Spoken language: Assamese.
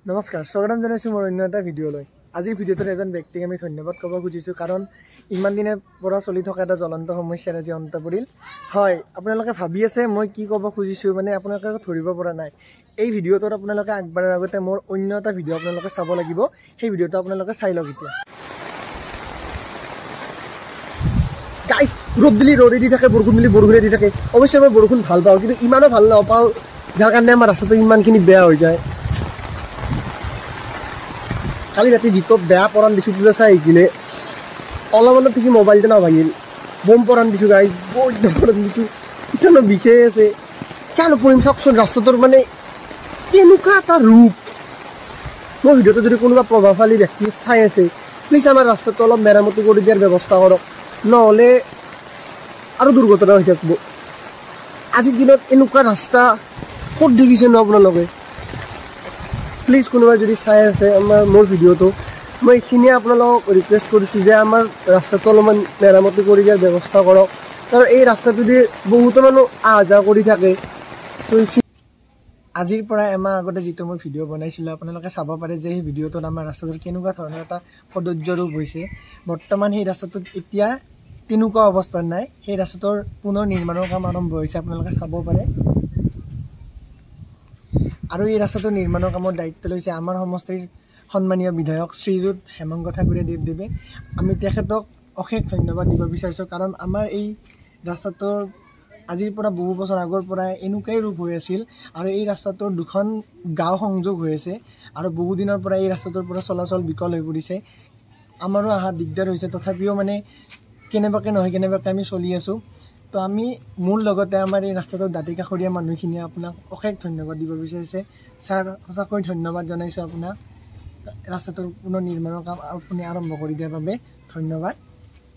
নমস্কাৰ স্বাগতম জনাইছোঁ মোৰ অন্য এটা ভিডিঅ'লৈ। আজিৰ ভিডিঅ'টোত এজন ব্যক্তিক আমি ধন্যবাদ ক'ব খুজিছোঁ, কাৰণ ইমান দিনৰ পৰা চলি থকা এটা জ্বলন্ত সমস্যাৰ আজি অন্ত পৰিল। হয়, আপোনালোকে ভাবি আছে মই কি ক'ব খুজিছোঁ, মানে আপোনালোকে ধৰিব পৰা নাই। এই ভিডিঅ'টোত আপোনালোকে আগবাঢ়াৰ আগতে মোৰ অন্য এটা ভিডিঅ' আপোনালোকে চাব লাগিব। সেই ভিডিঅ'টো আপোনালোকে চাই লওক এতিয়া। গাইছ, ৰ'দ দিলি ৰ'দে দি থাকে, বৰষুণ দিলি বৰষুণে দি থাকে। অৱশ্যে মই বৰষুণ ভাল পাওঁ, কিন্তু ইমানো ভাল নাপাওঁ যাৰ কাৰণে আমাৰ ৰাস্তাটো ইমানখিনি বেয়া হৈ যায়। কালি ৰাতি যিটো বেয়া পৰাণ দিছোঁ পুৰা চাই আহিছিলে, অলপমানত থাকি মোবাইলটো নাভাঙিল। বম পৰাণ দিছোঁ গাইছ, বৈদ্য পৰাণ দিছোঁ। ইথানো বিষেই আছে, কিয় নপৰিম চাওকচোন ৰাস্তাটোৰ মানে কেনেকুৱা এটা ৰূপ। মোৰ ভিডিঅ'টো যদি কোনোবা প্ৰভাৱশালী ব্যক্তি চাই আছে, প্লিজ আমাৰ ৰাস্তাটো অলপ মেৰামতি কৰি দিয়াৰ ব্যৱস্থা কৰক, নহ'লে আৰু দুৰ্ঘটনা হৈ থাকিব। আজিৰ দিনত এনেকুৱা ৰাস্তা ক'ত দেখিছে ন আপোনালোকে? প্লিজ কোনোবাই যদি চাই আছে মোৰ ভিডিঅ'টো, মই এইখিনিয়ে আপোনালোকক ৰিকুৱেষ্ট কৰিছোঁ যে আমাৰ ৰাস্তাটো অলপমান মেৰামতি কৰি দিয়াৰ ব্যৱস্থা কৰক, কাৰণ এই ৰাস্তাটোদি বহুতো মানুহ অহা যোৱা কৰি থাকে। তো আজিৰ পৰা এমাহ আগতে যিটো মই ভিডিঅ' বনাইছিলোঁ, আপোনালোকে চাব পাৰে যে সেই ভিডিঅ'টোত আমাৰ ৰাস্তাটোৰ কেনেকুৱা ধৰণৰ এটা সৌন্দৰ্য ৰূপ হৈছে। বৰ্তমান সেই ৰাস্তাটোত এতিয়া তেনেকুৱা অৱস্থাত নাই। সেই ৰাস্তাটোৰ পুনৰ নিৰ্মাণৰ কাম আৰম্ভ হৈছে, আপোনালোকে চাব পাৰে। আৰু এই ৰাস্তাটো নিৰ্মাণৰ কামৰ দায়িত্ব লৈছে আমাৰ সমষ্টিৰ সন্মানীয় বিধায়ক শ্ৰীযুত হেমন্ত ঠাকুৰে দেৱদেৱে। আমি তেখেতক অশেষ ধন্যবাদ দিব বিচাৰিছোঁ, কাৰণ আমাৰ এই ৰাস্তাটোৰ আজিৰ পৰা বহু বছৰ আগৰ পৰাই এনেকুৱাই ৰূপ হৈ আছিল, আৰু এই ৰাস্তাটোৰ দুখন গাঁও সংযোগ হৈ আছে, আৰু বহুদিনৰ পৰা এই ৰাস্তাটোৰ পৰা চলাচল বিকল হৈ পৰিছে। আমাৰো অহা দিগদাৰ হৈছে, তথাপিও মানে কেনেবাকৈ নহয় কেনেবাকৈ আমি চলি আছোঁ। তো আমি মোৰ লগতে আমাৰ এই ৰাস্তাটোৰ দাঁতি কাষৰীয়া মানুহখিনিয়ে আপোনাক অশেষ ধন্যবাদ দিব বিচাৰিছে। ছাৰ, সঁচাকৈ ধন্যবাদ জনাইছোঁ আপোনাক। ৰাস্তাটোৰ পুনৰ নিৰ্মাণৰ কাম আপুনি আৰম্ভ কৰি দিয়াৰ বাবে ধন্যবাদ।